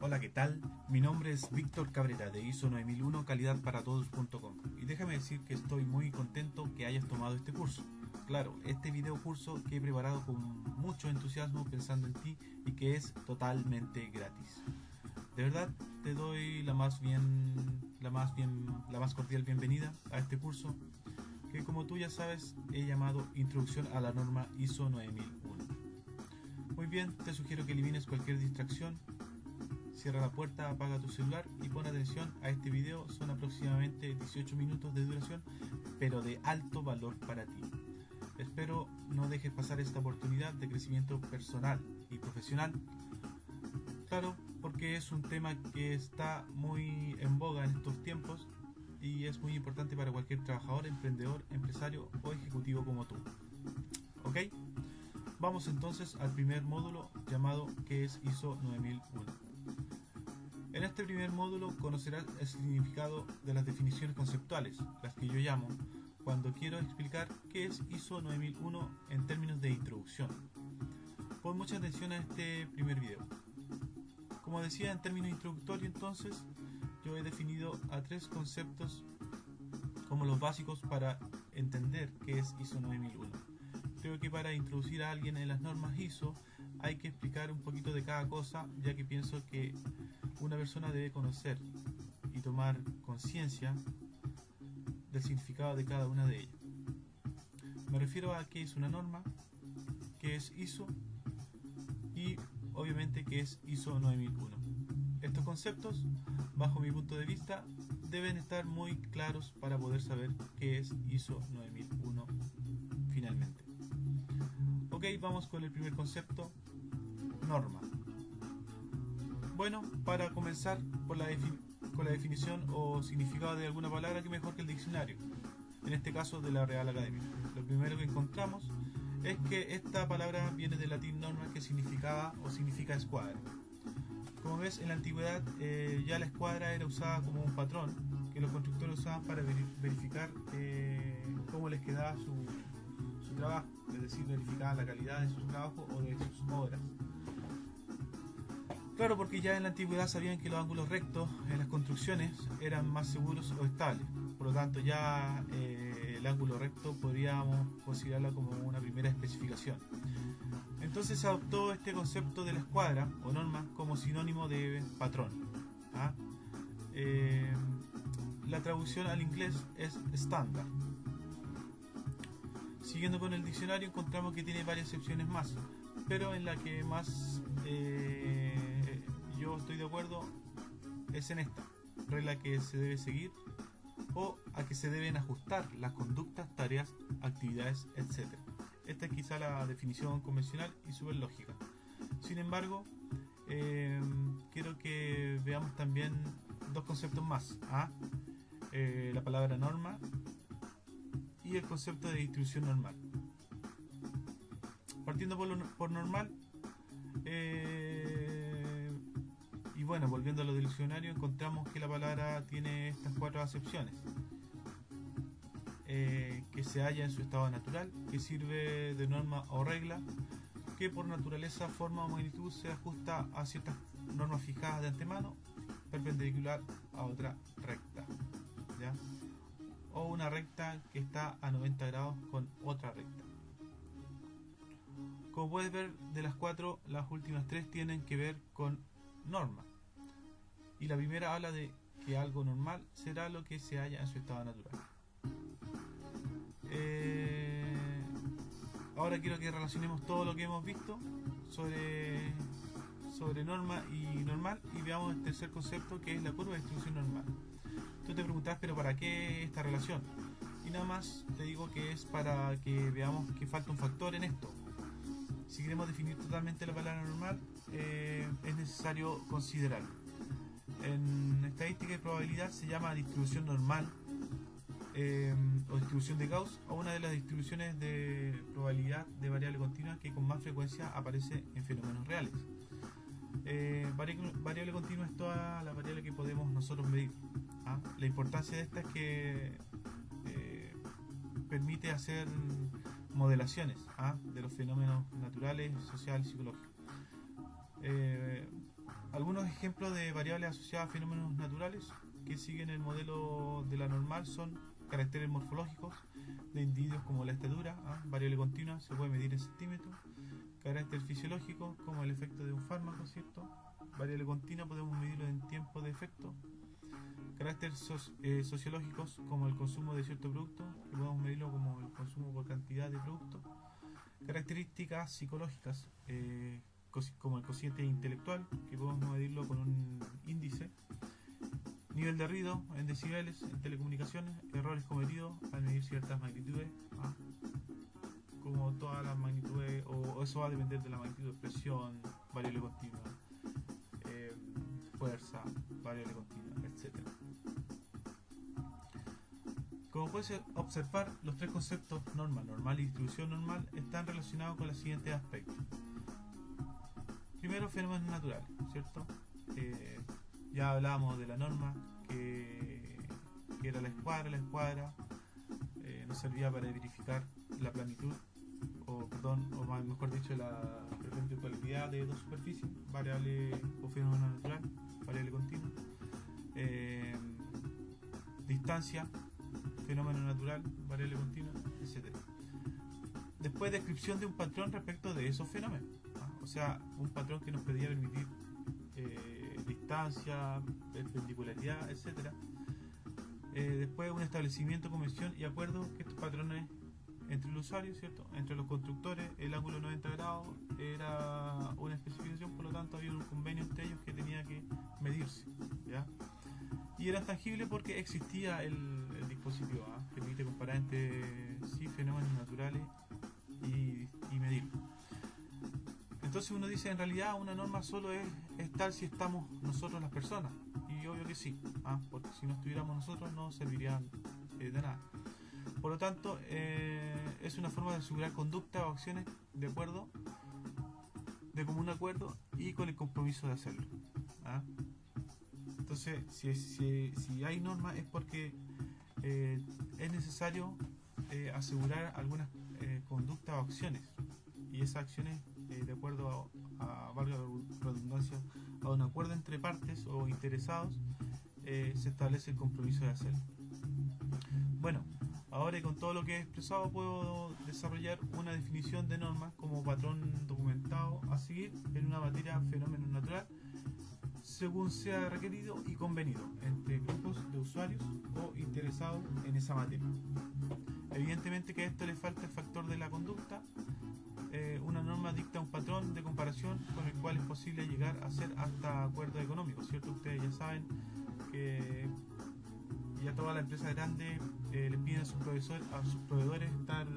Hola, ¿qué tal? Mi nombre es Víctor Cabrera de ISO 9001 calidadparatodos.com y déjame decir que estoy muy contento que hayas tomado este curso. Claro, este video curso que he preparado con mucho entusiasmo pensando en ti y que es totalmente gratis. De verdad te doy la más cordial bienvenida a este curso que, como tú ya sabes, he llamado Introducción a la norma ISO 9001. Muy bien, te sugiero que elimines cualquier distracción. Cierra la puerta, apaga tu celular y pon atención a este video. Son aproximadamente 18 minutos de duración, pero de alto valor para ti. Espero no dejes pasar esta oportunidad de crecimiento personal y profesional. Claro, porque es un tema que está muy en boga en estos tiempos y es muy importante para cualquier trabajador, emprendedor, empresario o ejecutivo como tú. ¿Ok? Vamos entonces al primer módulo llamado que es ISO 9001. En este primer módulo conocerás el significado de las definiciones conceptuales, las que yo llamo, cuando quiero explicar qué es ISO 9001 en términos de introducción. Pon mucha atención a este primer video. Como decía, en términos introductorios entonces, yo he definido a tres conceptos como los básicos para entender qué es ISO 9001. Creo que para introducir a alguien en las normas ISO hay que explicar un poquito de cada cosa, ya que pienso que una persona debe conocer y tomar conciencia del significado de cada una de ellas. Me refiero a qué es una norma, qué es ISO y obviamente qué es ISO 9001. Estos conceptos, bajo mi punto de vista, deben estar muy claros para poder saber qué es ISO 9001 finalmente. Ok, vamos con el primer concepto, norma. Bueno, para comenzar con la definición o significado de alguna palabra, que mejor que el diccionario, en este caso de la Real Academia. Lo primero que encontramos es que esta palabra viene del latín norma, que significaba o significa escuadra. Como ves, en la antigüedad ya la escuadra era usada como un patrón que los constructores usaban para verificar cómo les quedaba su trabajo, es decir, verificaban la calidad de su trabajo o de sus obras. Claro, porque ya en la antigüedad sabían que los ángulos rectos en las construcciones eran más seguros o estables. Por lo tanto, ya el ángulo recto podríamos considerarlo como una primera especificación. Entonces se adoptó este concepto de la escuadra o norma como sinónimo de patrón. ¿Ah? La traducción al inglés es estándar. Siguiendo con el diccionario encontramos que tiene varias excepciones más, pero en la que más yo estoy de acuerdo es en esta regla que se debe seguir o a que se deben ajustar las conductas, tareas, actividades, etc. Esta es quizá la definición convencional y súper lógica. Sin embargo, quiero que veamos también dos conceptos más. La palabra norma y el concepto de distribución normal. Partiendo por normal, y bueno, volviendo a lo del diccionario, encontramos que la palabra tiene estas cuatro acepciones. Que se halla en su estado natural, que sirve de norma o regla, que por naturaleza, forma o magnitud se ajusta a ciertas normas fijadas de antemano, perpendicular a otra recta, ¿ya? O una recta que está a 90 grados con otra recta. Como puedes ver, de las cuatro, las últimas tres tienen que ver con norma. Y la primera habla de que algo normal será lo que se halla en su estado natural. Ahora quiero que relacionemos todo lo que hemos visto sobre norma y normal y veamos el tercer concepto, que es la curva de distribución normal. Tú te preguntas, pero ¿para qué esta relación? Y nada más te digo que es para que veamos que falta un factor en esto. Si queremos definir totalmente la palabra normal, es necesario considerarlo. En estadística y probabilidad se llama distribución normal o distribución de Gauss, o una de las distribuciones de probabilidad de variable continua que con más frecuencia aparece en fenómenos reales. Variable continua es toda la variable que podemos nosotros medir. La importancia de esta es que permite hacer modelaciones de los fenómenos naturales, sociales y psicológicos. Algunos ejemplos de variables asociadas a fenómenos naturales que siguen el modelo de la normal son caracteres morfológicos de individuos como la estatura, variable continua, se puede medir en centímetros, carácter fisiológico como el efecto de un fármaco, ¿cierto? Variable continua podemos medirlo en tiempo de efecto. Caracteres sociológicos como el consumo de cierto producto, que podemos medirlo como el consumo por cantidad de producto. Características psicológicas como el cociente intelectual, que podemos medirlo con un índice. Nivel de ruido en decibeles en telecomunicaciones, errores cometidos al medir ciertas magnitudes, como todas las magnitudes, o eso va a depender de la magnitud de presión, variable continua, fuerza, variable continua, etc. Como puedes observar, los tres conceptos norma, normal y distribución normal están relacionados con los siguientes aspectos. Primero, fenómenos naturales, ¿cierto? Ya hablábamos de la norma, que era la escuadra nos servía para verificar la planitud, o mejor dicho, la perpendicularidad de dos superficies, variable o fenómeno natural, variable continua. Distancia, fenómeno natural, variable continua, etc. Después, descripción de un patrón respecto de esos fenómenos, o sea, un patrón que nos podía permitir distancia, perpendicularidad, etc. Después, un establecimiento, convención y acuerdo que estos patrones entre el usuario, ¿cierto? Entre los constructores, el ángulo 90 grados era una especificación, por lo tanto había un convenio entre ellos que tenía que medirse, ¿ya? Y era tangible porque existía el dispositivo, que permite comparar entre fenómenos naturales y medirlo. Entonces uno dice, en realidad una norma solo es tal si estamos nosotros las personas, y obvio que sí, porque si no estuviéramos nosotros no servirían de nada. Por lo tanto, es una forma de asegurar conducta o acciones de común acuerdo y con el compromiso de hacerlo. Entonces, si hay normas es porque es necesario asegurar algunas conductas o acciones, y esas acciones, de acuerdo valga la redundancia, a un acuerdo entre partes o interesados, se establece el compromiso de hacerlo. Bueno, ahora con todo lo que he expresado puedo desarrollar una definición de norma como patrón documentado a seguir en una materia fenómeno natural según sea requerido y convenido entre grupos de usuarios o interesados en esa materia. Evidentemente que a esto le falta el factor de la conducta. Una norma dicta un patrón de comparación con el cual es posible llegar a hacer hasta acuerdos económicos, ¿cierto? Ustedes ya saben que ya todas las empresas grandes les piden a sus proveedores estar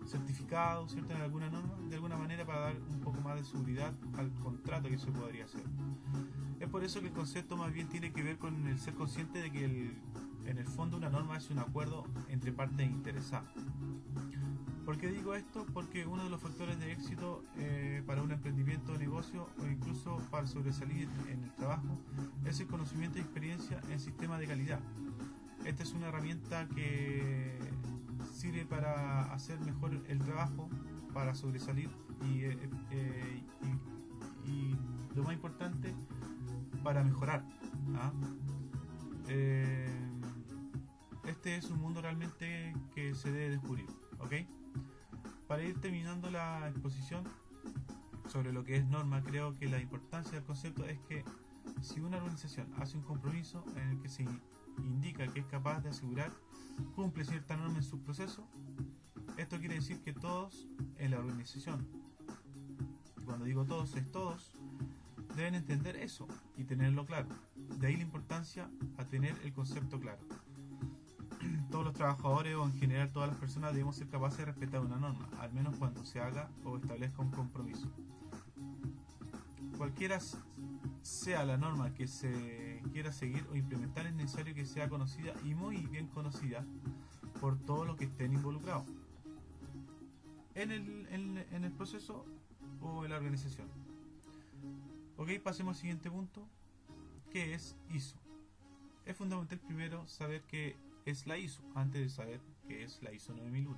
certificados, ¿cierto?, en alguna norma, de alguna manera, para dar un poco más de seguridad al contrato que se podría hacer. Es por eso que el concepto más bien tiene que ver con el ser consciente de que en el fondo una norma es un acuerdo entre partes interesadas. ¿Por qué digo esto? Porque uno de los factores de éxito para un emprendimiento o negocio, o incluso para sobresalir en el trabajo, es el conocimiento y experiencia en sistemas de calidad. Esta es una herramienta que sirve para hacer mejor el trabajo, para sobresalir y lo más importante, para mejorar. Este es un mundo realmente que se debe descubrir, ¿ok? Para ir terminando la exposición sobre lo que es norma, creo que la importancia del concepto es que si una organización hace un compromiso en el que se indica que es capaz de asegurar cumple cierta norma en su proceso, esto quiere decir que todos en la organización, cuando digo todos es todos, deben entender eso y tenerlo claro. De ahí la importancia a tener el concepto claro. Todos los trabajadores, o en general todas las personas, debemos ser capaces de respetar una norma, al menos cuando se haga o establezca un compromiso. Cualquiera sea la norma que se quiera seguir o implementar, es necesario que sea conocida, y muy bien conocida, por todos los que estén involucrados en el proceso o en la organización. Ok, pasemos al siguiente punto, que es ISO. Es fundamental primero saber qué es la ISO, antes de saber qué es la ISO 9001.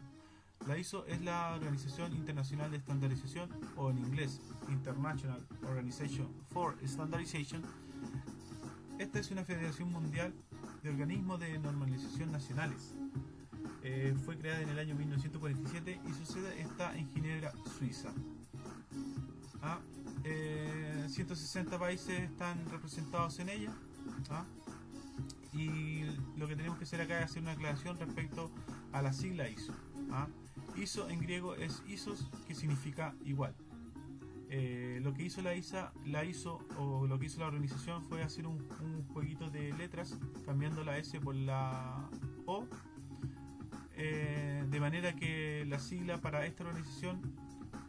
La ISO es la Organización Internacional de Estandarización, o en inglés International Organization for Standardization. Esta es una federación mundial de organismos de normalización nacionales. Fue creada en el año 1947 y su sede está en Ginebra, Suiza. 160 países están representados en ella. Y lo que tenemos que hacer acá es hacer una aclaración respecto a la sigla ISO. ISO en griego es isos, que significa igual. Lo que hizo la ISO, o lo que hizo la organización, fue hacer un jueguito de letras, cambiando la S por la O, de manera que la sigla para esta organización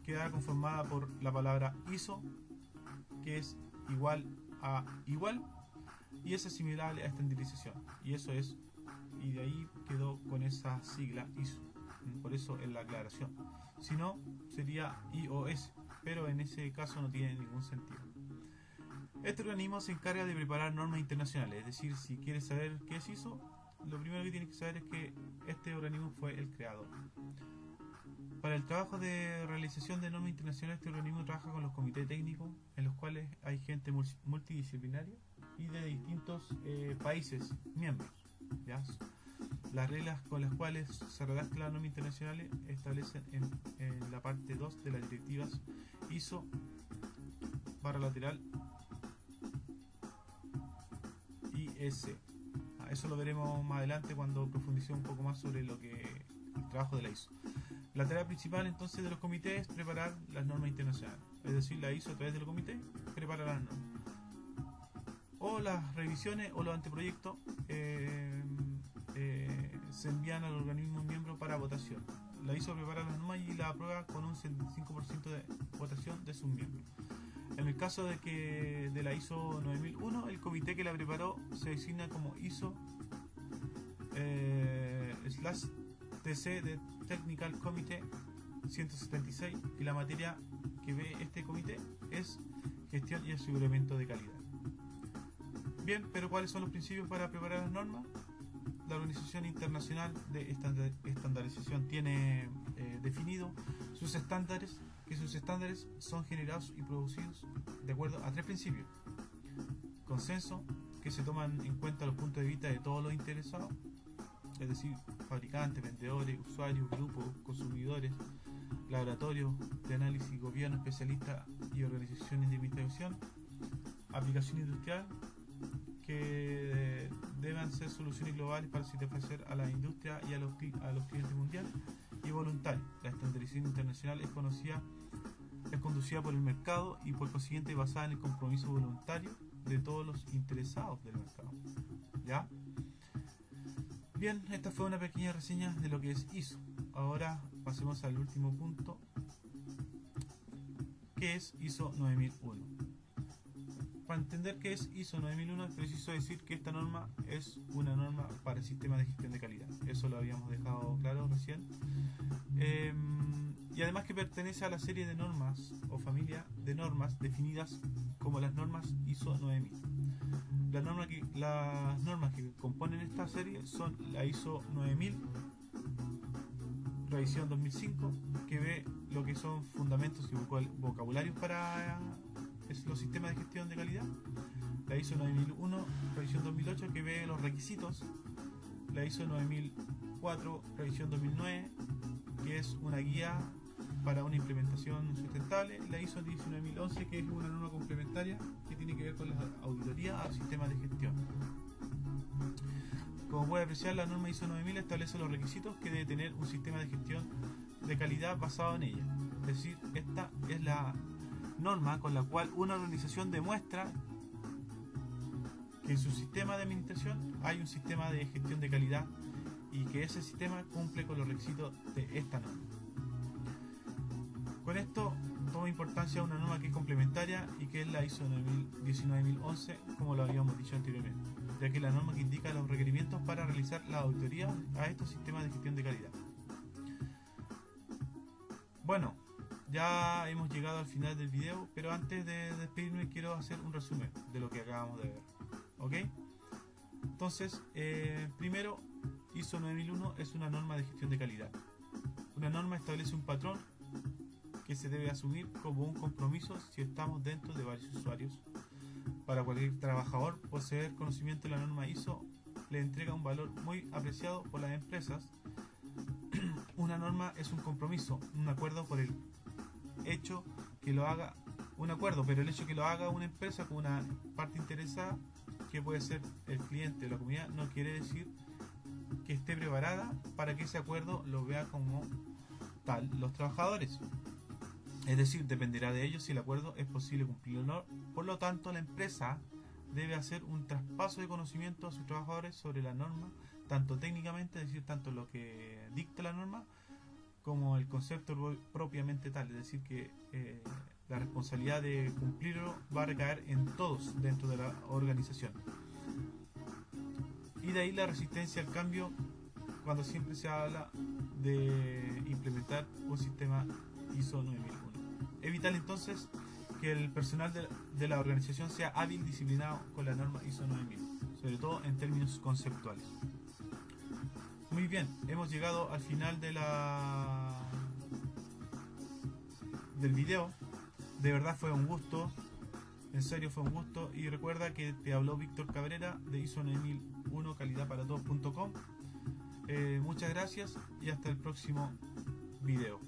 queda conformada por la palabra ISO, que es igual a igual, y es asimilable a estandarización, y eso es, y de ahí quedó con esa sigla ISO. Por eso en la aclaración, si no sería IOS, pero en ese caso no tiene ningún sentido. Este organismo se encarga de preparar normas internacionales, es decir, si quieres saber qué es ISO, lo primero que tienes que saber es que este organismo fue el creador. Para el trabajo de realización de normas internacionales, este organismo trabaja con los comités técnicos, en los cuales hay gente multidisciplinaria y de distintos países miembros, ¿ya? Las reglas con las cuales se redactan las normas internacionales establecen en la parte 2 de las directivas ISO /lateral IS. Eso lo veremos más adelante cuando profundicemos un poco más sobre el trabajo de la ISO. La tarea principal entonces de los comités es preparar las normas internacionales, es decir, la ISO a través del comité prepara las normas. O las revisiones o los anteproyectos se envían al organismo miembro para votación. La ISO prepara las normas y la aprueba con un 75% de votación de sus miembros. En el caso de la ISO 9001, el comité que la preparó se designa como ISO /TC de Technical Committee 176, y la materia que ve este comité es gestión y aseguramiento de calidad. Bien, pero ¿cuáles son los principios para preparar las normas? La Organización Internacional de Estandarización tiene definido sus estándares, que sus estándares son generados y producidos de acuerdo a 3 principios. Consenso, que se toman en cuenta los puntos de vista de todos los interesados, es decir, fabricantes, vendedores, usuarios, grupos, consumidores, laboratorios de análisis, gobierno, especialistas y organizaciones de investigación. Aplicación industrial, que deben ser soluciones globales para satisfacer a la industria y a los clientes mundiales. Y voluntario, la estandarización internacional es conducida por el mercado y por consiguiente basada en el compromiso voluntario de todos los interesados del mercado. ¿Ya? Bien, esta fue una pequeña reseña de lo que es ISO. Ahora pasemos al último punto, que es ISO 9001. Para entender qué es ISO 9001 es preciso decir que esta norma es una norma para el sistema de gestión de calidad. Eso lo habíamos dejado claro recién. Y además que pertenece a la serie de normas o familia de normas definidas como las normas ISO 9000. Las normas que componen esta serie son la ISO 9000, revisión 2005, que ve lo que son fundamentos y vocabularios para los sistemas de gestión de calidad. La ISO 9001, revisión 2008, que ve los requisitos. La ISO 9004, revisión 2009, que es una guía para una implementación sustentable. La ISO 19011, que es una norma complementaria que tiene que ver con la auditoría al sistema de gestión. Como puede apreciar, la norma ISO 9000 establece los requisitos que debe tener un sistema de gestión de calidad basado en ella. Es decir, esta es la norma con la cual una organización demuestra que en su sistema de administración hay un sistema de gestión de calidad y que ese sistema cumple con los requisitos de esta norma. Con esto toma importancia una norma que es complementaria y que es la ISO 19011, como lo habíamos dicho anteriormente, ya que es la norma que indica los requerimientos para realizar la auditoría a estos sistemas de gestión de calidad. Bueno, ya hemos llegado al final del video, pero antes de despedirme quiero hacer un resumen de lo que acabamos de ver. ¿Ok? Entonces, primero, ISO 9001 es una norma de gestión de calidad. Una norma establece un patrón que se debe asumir como un compromiso si estamos dentro de varios usuarios. Para cualquier trabajador, poseer conocimiento de la norma ISO le entrega un valor muy apreciado por las empresas. Una norma es un compromiso, un acuerdo por el hecho que lo haga, un acuerdo, pero el hecho que lo haga una empresa con una parte interesada, que puede ser el cliente o la comunidad, no quiere decir que esté preparada para que ese acuerdo lo vea como tal los trabajadores. Es decir, dependerá de ellos si el acuerdo es posible cumplirlo o no. Por lo tanto, la empresa debe hacer un traspaso de conocimiento a sus trabajadores sobre la norma, tanto técnicamente, es decir, tanto lo que dicta la norma, como el concepto propiamente tal. Es decir, que la responsabilidad de cumplirlo va a recaer en todos dentro de la organización. Y de ahí la resistencia al cambio cuando siempre se habla de implementar un sistema ISO 9001. Es vital entonces que el personal de la organización sea hábil, disciplinado con la norma ISO 9000, sobre todo en términos conceptuales. Muy bien, hemos llegado al final de del video. De verdad fue un gusto, en serio fue un gusto, y recuerda que te habló Víctor Cabrera de ISO 9001 calidadparatodos.com. Muchas gracias y hasta el próximo video.